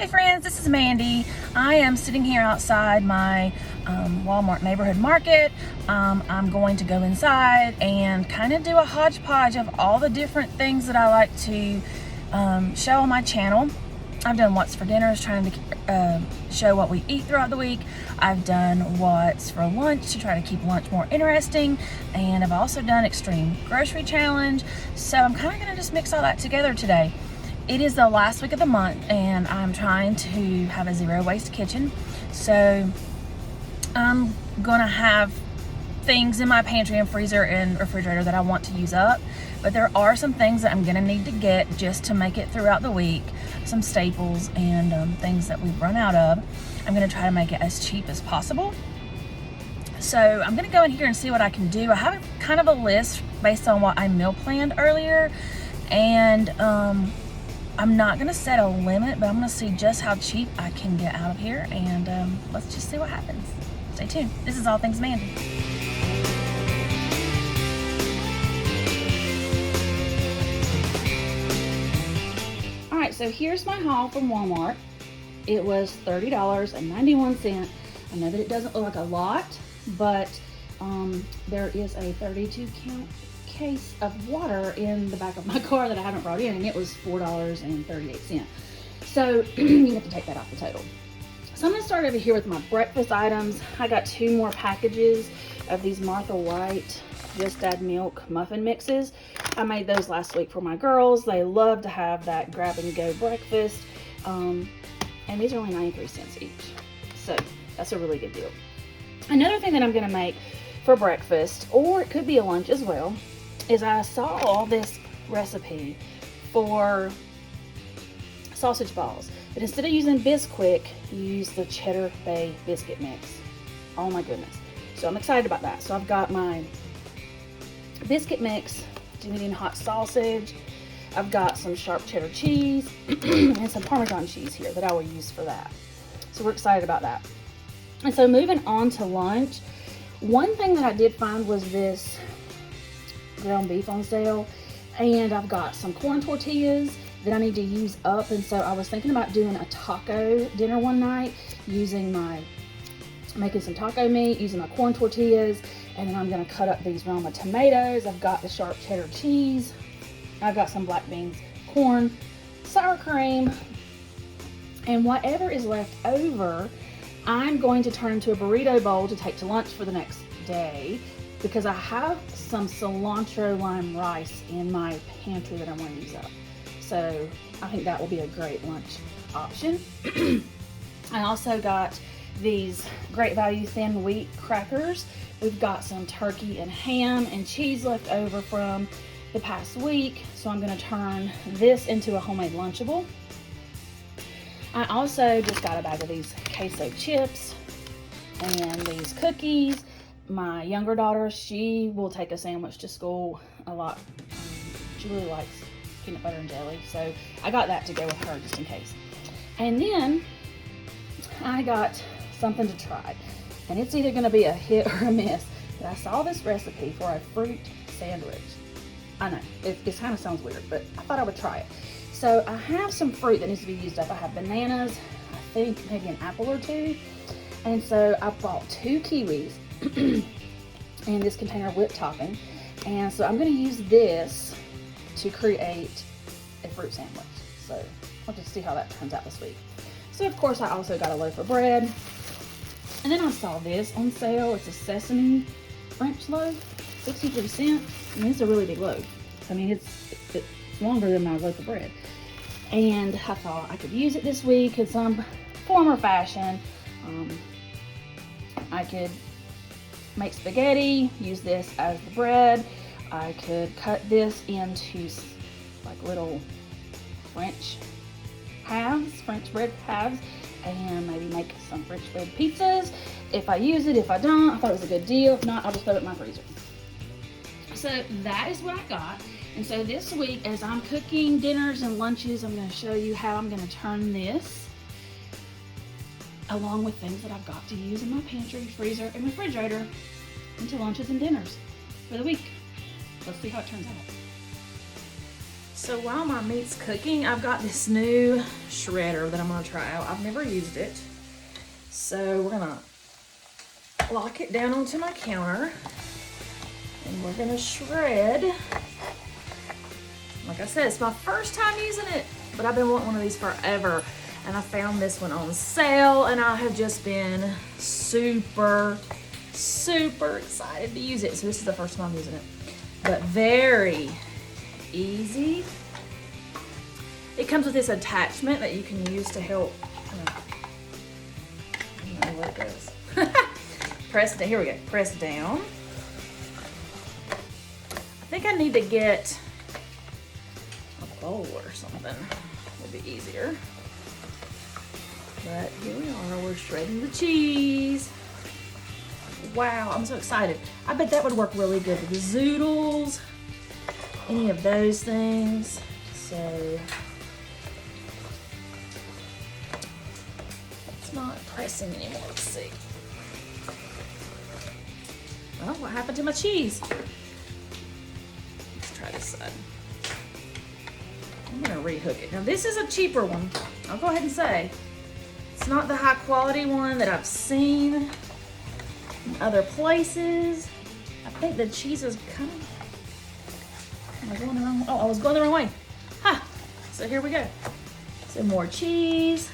Hey friends, this is Mandy. I am sitting here outside my Walmart neighborhood market. I'm going to go inside and kind of do a hodgepodge of all the different things that I like to show on my channel. I've done what's for dinners, trying to show what we eat throughout the week. I've done what's for lunch to try to keep lunch more interesting. And I've also done extreme grocery challenge. So I'm kind of going to just mix all that together today. It is the last week of the month and I'm trying to have a zero waste kitchen. So I'm gonna have things in my pantry and freezer and refrigerator that I want to use up. But there are some things that I'm gonna need to get just to make it throughout the week. Some staples and things that we've run out of. I'm gonna try to make it as cheap as possible. So I'm gonna go in here and see what I can do. I have kind of a list based on what I meal planned earlier. And I'm not gonna set a limit, but I'm gonna see just how cheap I can get out of here, and let's just see what happens. Stay tuned. This is All Things Mandy. All right, so here's my haul from Walmart. It was $30.91. I know that it doesn't look like a lot, but there is a 32 count case of water in the back of my car that I haven't brought in, and it was $4.38. So you have to take that off the total. So I'm gonna start over here with my breakfast items. I got 2 more packages of these Martha White Just Add Milk muffin mixes. I made those last week for my girls. They love to have that grab and go breakfast. And these are only 93 cents each. So that's a really good deal. Another thing that I'm gonna make for breakfast, or it could be a lunch as well, is I saw this recipe for sausage balls, but instead of using Biscuit, you use the Cheddar Bay biscuit mix. Oh my goodness. So I'm excited about that. So I've got my biscuit mix, doing hot sausage. I've got some sharp cheddar cheese and some Parmesan cheese here that I will use for that. So we're excited about that. And so moving on to lunch, one thing that I did find was this ground beef on sale, and I've got some corn tortillas that I need to use up, and so I was thinking about doing a taco dinner one night, making some taco meat, using my corn tortillas, and then I'm going to cut up these Roma tomatoes. I've got the sharp cheddar cheese, I've got some black beans, corn, sour cream, and whatever is left over I'm going to turn into a burrito bowl to take to lunch for the next day, because I have some cilantro lime rice in my pantry that I want to use up. So I think that will be a great lunch option. I also got these Great Value thin wheat crackers. We've got some turkey and ham and cheese left over from the past week, so I'm going to turn this into a homemade Lunchable. I also just got a bag of these queso chips and these cookies. My younger daughter, she will take a sandwich to school a lot. She really likes peanut butter and jelly, so I got that to go with her just in case. And then I got something to try, and it's either going to be a hit or a miss, but I saw this recipe for a fruit sandwich. I know, it kind of sounds weird, but I thought I would try it. So I have some fruit that needs to be used up. I have bananas, I think maybe an apple or 2. And so I bought 2 kiwis in this container of whipped topping. And so I'm going to use this to create a fruit sandwich. So we'll just see how that turns out this week. So of course I also got a loaf of bread. And then I saw this on sale. It's a sesame French loaf, 63 cents. I mean, it's a really big loaf. I mean, it's longer than my loaf of bread. And I thought I could use it this week in some form or fashion. I could make spaghetti, use this as the bread. I could cut this into like little French bread halves, and maybe make some French bread pizzas. If I use it, if I don't, I thought it was a good deal. If not, I'll just throw it in my freezer. So that is what I got. And so this week, as I'm cooking dinners and lunches, I'm going to show you how I'm going to turn this, along with things that I've got to use in my pantry, freezer, and refrigerator, into lunches and dinners for the week. Let's see how it turns out. So while my meat's cooking, I've got this new shredder that I'm gonna try out. I've never used it. So we're gonna lock it down onto my counter and we're gonna shred. Like I said, it's my first time using it, but I've been wanting one of these forever. And I found this one on sale and I have just been super excited to use it. So this is the first time I'm using it, but very easy. It comes with this attachment that you can use to help, I don't know what it does. Press down, here we go, press down. I think I need to get a bowl or something, would be easier. But here we are, we're shredding the cheese. Wow, I'm so excited. I bet that would work really good with the zoodles, any of those things. So it's not pressing anymore, let's see. Well, what happened to my cheese? Let's try this side. I'm gonna rehook it. Now this is a cheaper one, I'll go ahead and say. It's not the high quality one that I've seen in other places. I think the cheese is kind of, am I going the wrong way? Oh, I was going the wrong way. Ha! So here we go. Some more cheese.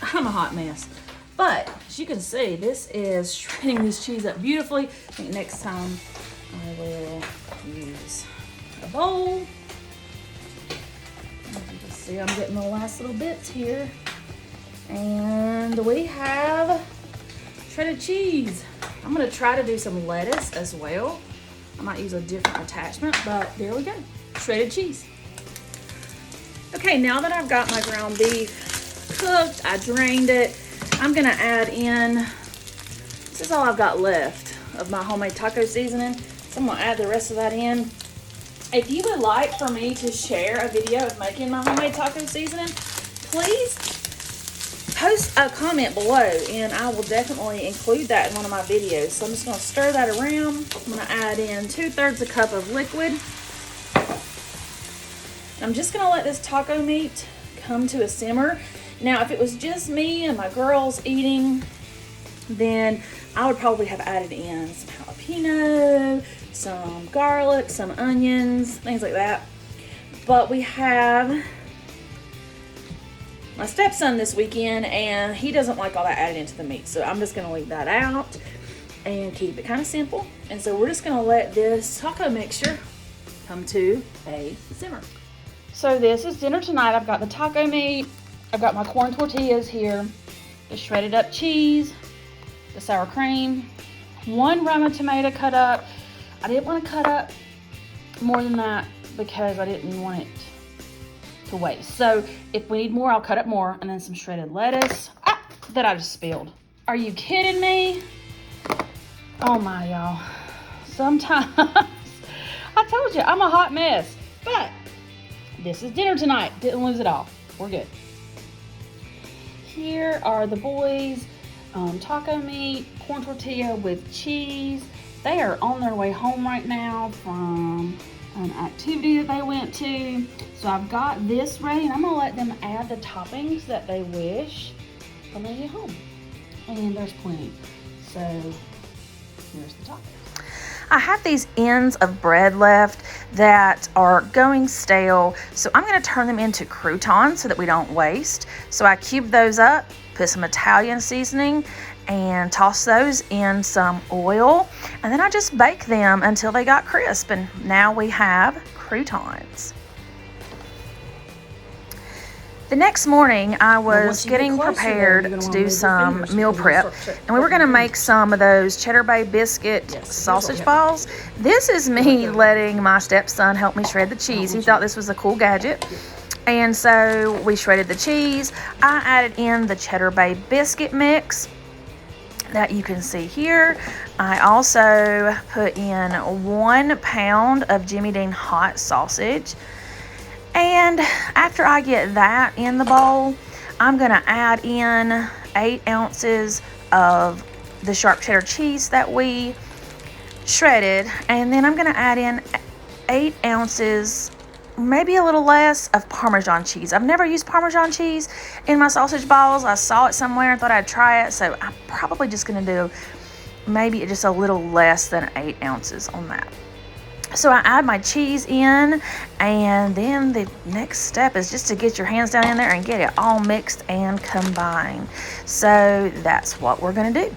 I'm a hot mess. But as you can see, this is shredding this cheese up beautifully. I think next time I will use a bowl. As you can see, I'm getting the last little bits here. And we have shredded cheese. I'm gonna try to do some lettuce as well. I might use a different attachment, but there we go, shredded cheese. Okay, now that I've got my ground beef cooked, I drained it, I'm gonna add in, this is all I've got left of my homemade taco seasoning. So I'm gonna add the rest of that in. If you would like for me to share a video of making my homemade taco seasoning, please post a comment below and I will definitely include that in one of my videos. So I'm just gonna stir that around. I'm gonna add in 2/3 a cup of liquid. I'm just gonna let this taco meat come to a simmer. Now, if it was just me and my girls eating, then I would probably have added in some jalapeno, some garlic, some onions, things like that. But we have my stepson this weekend and he doesn't like all that added into the meat. So I'm just gonna leave that out and keep it kind of simple. And so we're just gonna let this taco mixture come to a simmer. So this is dinner tonight. I've got the taco meat. I've got my corn tortillas here, the shredded up cheese, the sour cream, 1 Roma tomato cut up. I didn't want to cut up more than that because I didn't want it to waste. So if we need more, I'll cut up more, and then some shredded lettuce that I just spilled. Are you kidding me? Oh my, y'all. Sometimes, I told you, I'm a hot mess, but this is dinner tonight. Didn't lose it all. We're good. Here are the boys' taco meat, corn tortilla with cheese. They are on their way home right now from an activity that they went to. So I've got this ready and I'm gonna let them add the toppings that they wish when they get home. And there's plenty. So here's the toppings. I have these ends of bread left that are going stale, so I'm going to turn them into croutons so that we don't waste. So I cube those up, put some Italian seasoning, and toss those in some oil, and then I just bake them until they got crisp, and now we have croutons. The next morning, I was getting prepared to do some meal prep, and we were going to make some of those Cheddar Bay Biscuit sausage balls. This is me letting my stepson help me shred the cheese. He thought this was a cool gadget, and so we shredded the cheese. I added in the Cheddar Bay Biscuit mix that you can see here. I also put in 1 pound of Jimmy Dean hot sausage. And after I get that in the bowl, I'm gonna add in 8 ounces of the sharp cheddar cheese that we shredded, and then I'm gonna add in 8 ounces, maybe a little less, of Parmesan cheese. I've never used Parmesan cheese in my sausage balls. I saw it somewhere and thought I'd try it, so I'm probably just gonna do maybe just a little less than 8 ounces on that. So I add my cheese in, and then the next step is just to get your hands down in there and get it all mixed and combined. So that's what we're gonna do.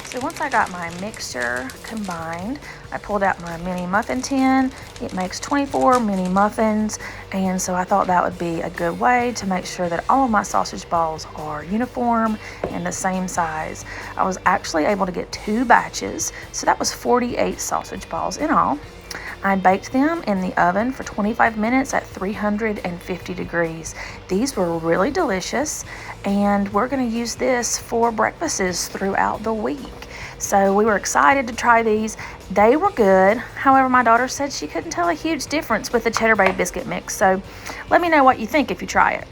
So once I got my mixture combined, I pulled out my mini muffin tin. It makes 24 mini muffins, and so I thought that would be a good way to make sure that all of my sausage balls are uniform and the same size. I was actually able to get 2 batches, so that was 48 sausage balls in all. I baked them in the oven for 25 minutes at 350 degrees. These were really delicious, and we're going to use this for breakfasts throughout the week. So we were excited to try these. They were good. However, my daughter said she couldn't tell a huge difference with the Cheddar Bay biscuit mix. So let me know what you think if you try it.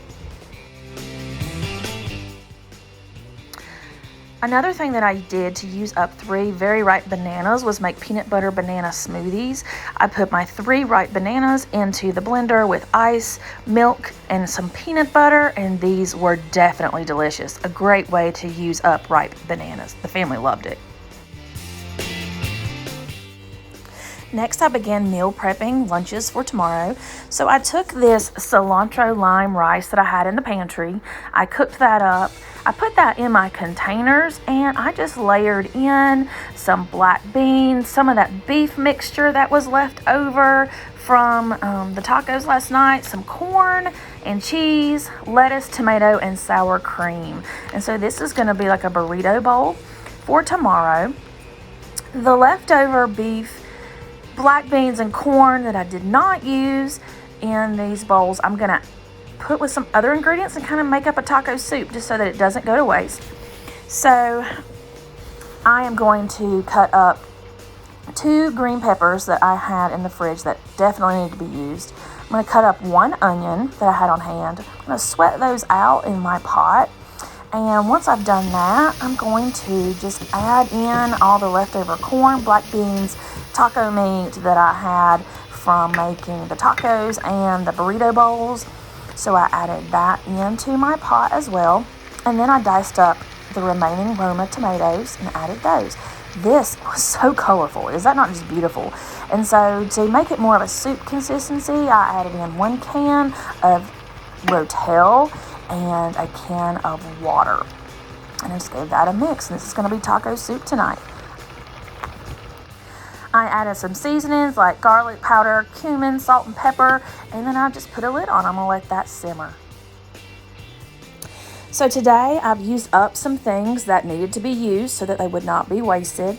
Another thing that I did to use up 3 very ripe bananas was make peanut butter banana smoothies. I put my 3 ripe bananas into the blender with ice, milk, and some peanut butter, and these were definitely delicious. A great way to use up ripe bananas. The family loved it. Next, I began meal prepping lunches for tomorrow. So I took this cilantro lime rice that I had in the pantry. I cooked that up. I put that in my containers, and I just layered in some black beans, some of that beef mixture that was left over from the tacos last night, some corn and cheese, lettuce, tomato, and sour cream. And so this is going to be like a burrito bowl for tomorrow. The leftover beef, black beans, and corn that I did not use in these bowls, I'm going to put with some other ingredients and kind of make up a taco soup just so that it doesn't go to waste. So I am going to cut up 2 green peppers that I had in the fridge that definitely need to be used. I'm going to cut up 1 onion that I had on hand. I'm going to sweat those out in my pot. And once I've done that, I'm going to just add in all the leftover corn, black beans, taco meat that I had from making the tacos and the burrito bowls. So I added that into my pot as well. And then I diced up the remaining Roma tomatoes and added those. This was so colorful. Is that not just beautiful? And so to make it more of a soup consistency, I added in 1 can of Rotel and a can of water. And I just gave that a mix. And this is going to be taco soup tonight. I added some seasonings like garlic powder, cumin, salt, and pepper, and then I just put a lid on. I'm going to let that simmer. So today I've used up some things that needed to be used so that they would not be wasted.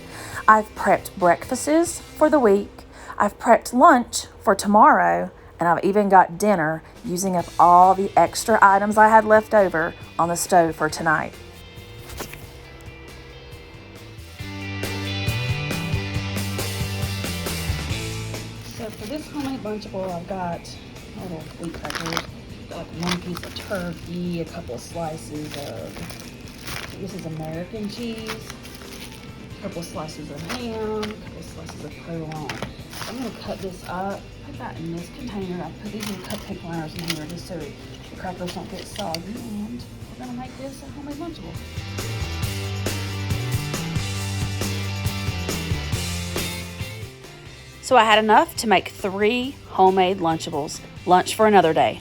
I've prepped breakfasts for the week. I've prepped lunch for tomorrow, and I've even got dinner using up all the extra items I had left over on the stove for tonight. So for this homemade Lunchable, I've got little wheat crackers, got like 1 piece of turkey, a couple of slices of, this is American cheese, a couple of slices of ham, a couple of slices of provolone. I'm going to cut this up, put that in this container. I put these little cupcake liners in here just so the crackers don't get soggy, and we're going to make this a homemade Lunchable. So I had enough to make 3 homemade Lunchables. Lunch for another day.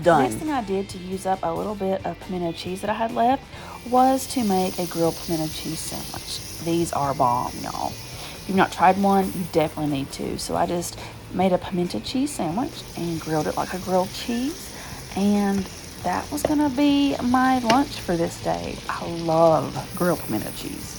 Done. Next thing I did to use up a little bit of pimento cheese that I had left was to make a grilled pimento cheese sandwich. These are bomb, y'all. If you've not tried one, you definitely need to. So I just made a pimento cheese sandwich and grilled it like a grilled cheese. And that was going to be my lunch for this day. I love grilled pimento cheese.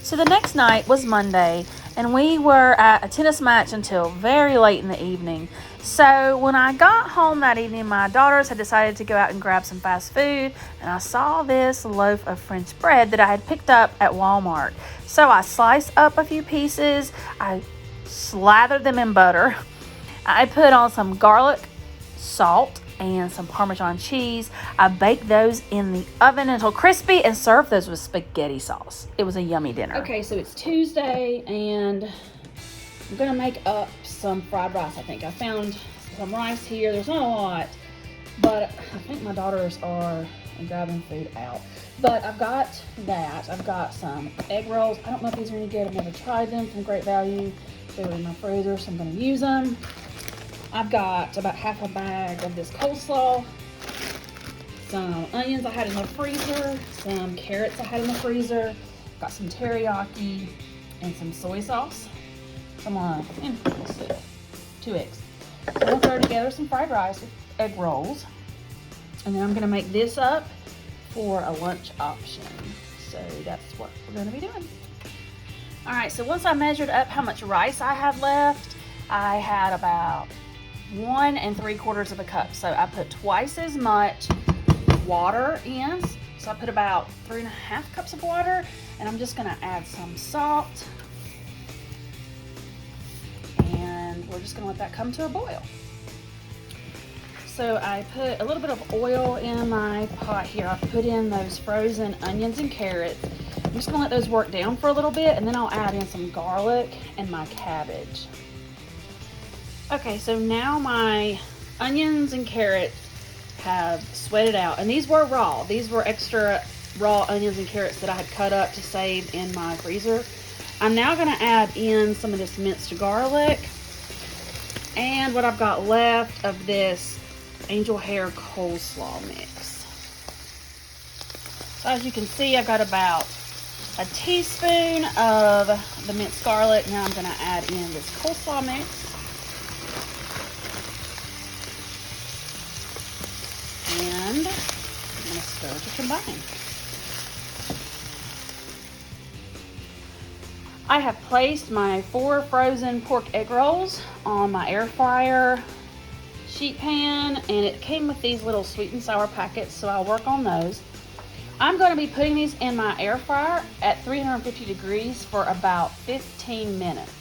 So the next night was Monday, and we were at a tennis match until very late in the evening. So when I got home that evening, my daughters had decided to go out and grab some fast food, and I saw this loaf of French bread that I had picked up at Walmart. So I sliced up a few pieces, I slathered them in butter, I put on some garlic, salt, and some Parmesan cheese. I baked those in the oven until crispy and served those with spaghetti sauce. It was a yummy dinner. Okay, so it's Tuesday and I'm gonna make up some fried rice. I think I found some rice here. There's not a lot, but I think my daughters are grabbing food out. But I've got that. I've got some egg rolls. I don't know if these are any good. I've never tried them from Great Value. They were in my freezer, so I'm gonna use them. I've got about half a bag of this coleslaw, some onions I had in the freezer, some carrots I had in the freezer, got some teriyaki and some soy sauce. Some let's see, 2 eggs. So I'm gonna throw together some fried rice with egg rolls, and then I'm gonna make this up for a lunch option. So that's what we're gonna be doing. All right, so once I measured up how much rice I had left, I had about 1 3/4 cup. So I put twice as much water in. So I put about 3.5 cups of water, and I'm just gonna add some salt. And we're just gonna let that come to a boil. So I put a little bit of oil in my pot here. I've put in those frozen onions and carrots. I'm just gonna let those work down for a little bit, and then I'll add in some garlic and my cabbage. Okay, so now my onions and carrots have sweated out, and these were raw. These were extra raw onions and carrots that I had cut up to save in my freezer. I'm now gonna add in some of this minced garlic and what I've got left of this angel hair coleslaw mix. So as you can see, I've got about a teaspoon of the minced garlic. Now I'm gonna add in this coleslaw mix. And I'm going to stir to combine. I have placed my 4 frozen pork egg rolls on my air fryer sheet pan, and it came with these little sweet and sour packets, so I'll work on those. I'm going to be putting these in my air fryer at 350 degrees for about 15 minutes.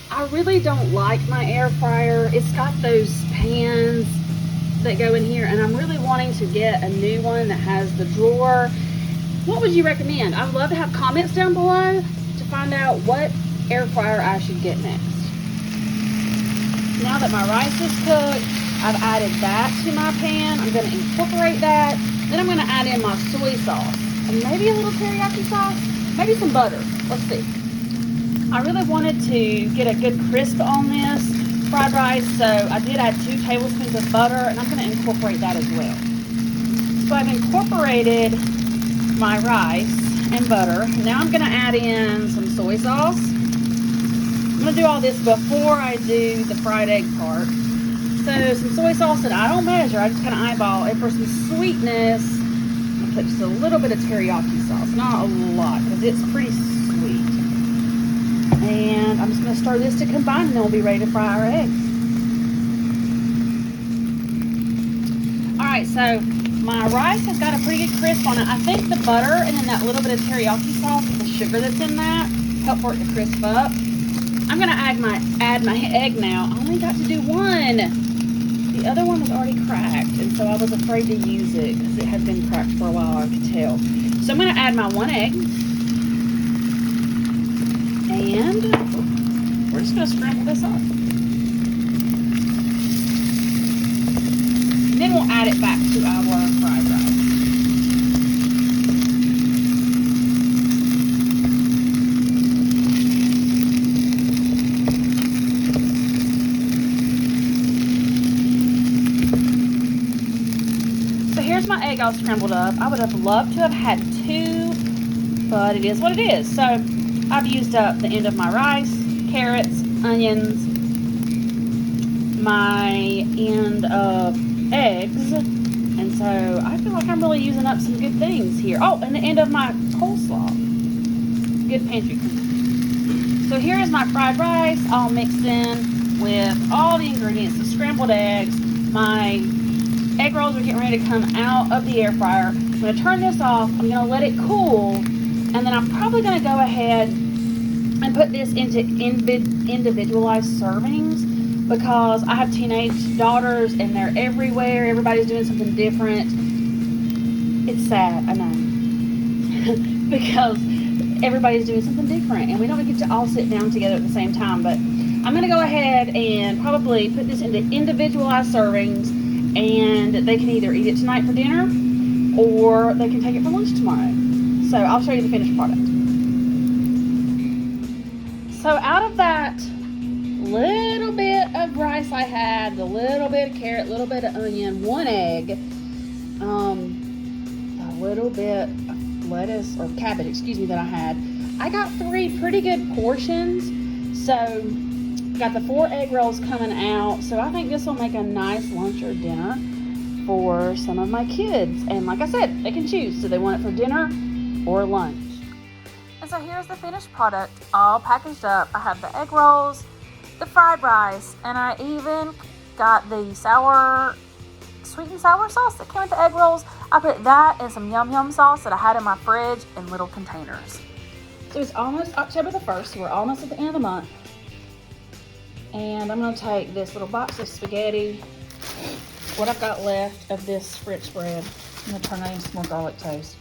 I really don't like my air fryer. It's got those pans that go in here, and I'm really wanting to get a new one that has the drawer. What would you recommend? I'd love to have comments down below to find out what air fryer I should get next. Now that my rice is cooked, I've added that to my pan. I'm going to incorporate that. Then I'm going to add in my soy sauce and maybe a little teriyaki sauce, maybe some butter. Let's see. I really wanted to get a good crisp on this fried rice, so I did add 2 tablespoons of butter, and I'm going to incorporate that as well. So I've incorporated my rice and butter. Now I'm going to add in some soy sauce. I'm going to do all this before I do the fried egg part. So some soy sauce that I don't measure, I just kind of eyeball. And for some sweetness, I'm going to put just a little bit of teriyaki sauce. Not a lot, because it's pretty sweet. And I'm just going to stir this to combine, and then we'll be ready to fry our eggs. Alright, so my rice has got a pretty good crisp on it. I think the butter and then that little bit of teriyaki sauce with the sugar that's in that help for it to crisp up. I'm going to add my egg now. I only got to do 1. The other one was already cracked, and so I was afraid to use it because it had been cracked for a while, I could tell. So I'm going to add my 1 egg. And we're just going to scramble this up. And then we'll add it back to our fried rice. So here's my egg all scrambled up. I would have loved to have had 2, but it is what it is. So I've used up the end of my rice, carrots, onions, my end of eggs, and so I feel like I'm really using up some good things here. Oh, and the end of my coleslaw. Good pantry cleanout. So here is my fried rice all mixed in with all the ingredients, the scrambled eggs. My egg rolls are getting ready to come out of the air fryer. I'm going to turn this off. I'm going to let it cool, and then I'm probably going to go ahead and put this into individualized servings, because I have teenage daughters and they're everywhere. Everybody's doing something different. It's sad, I know, because everybody's doing something different and we don't get to all sit down together at the same time. But I'm going to go ahead and probably put this into individualized servings, and they can either eat it tonight for dinner or they can take it for lunch tomorrow. So I'll show you the finished product. So out of that little bit of rice I had, the little bit of carrot, little bit of onion, 1 egg, a little bit of lettuce or cabbage, excuse me, that I had, I got 3 pretty good portions. So got the 4 egg rolls coming out. So I think this will make a nice lunch or dinner for some of my kids. And like I said, they can choose. Do they want it for dinner or lunch? And so here's the finished product all packaged up. I have the egg rolls, the fried rice, and I even got the sweet and sour sauce that came with the egg rolls. I put that and some yum yum sauce that I had in my fridge in little containers. So it's almost October the 1st, so we're almost at the end of the month. And I'm going to take this little box of spaghetti, what I've got left of this French spread. I'm going to turn that into some more garlic toast.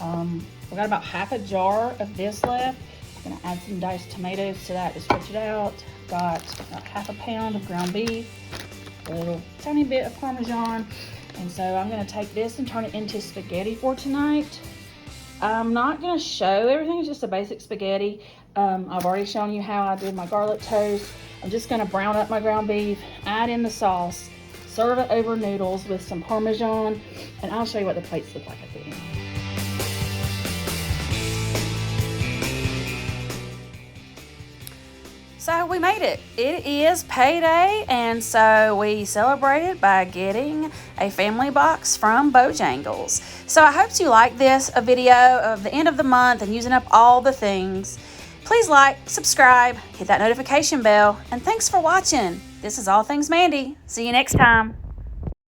We've got about half a jar of this left. I'm going to add some diced tomatoes to that to stretch it out. Got about half a pound of ground beef, a little tiny bit of Parmesan. And so I'm going to take this and turn it into spaghetti for tonight. I'm not going to show everything. It's just a basic spaghetti. I've already shown you how I did my garlic toast. I'm just going to brown up my ground beef, add in the sauce, serve it over noodles with some Parmesan, and I'll show you what the plates look like at the end. So we made it. It is payday, and so we celebrated by getting a family box from Bojangles. So I hope you like this, a video of the end of the month and using up all the things. Please like, subscribe, hit that notification bell, and thanks for watching. This is All Things Mandy. See you next time.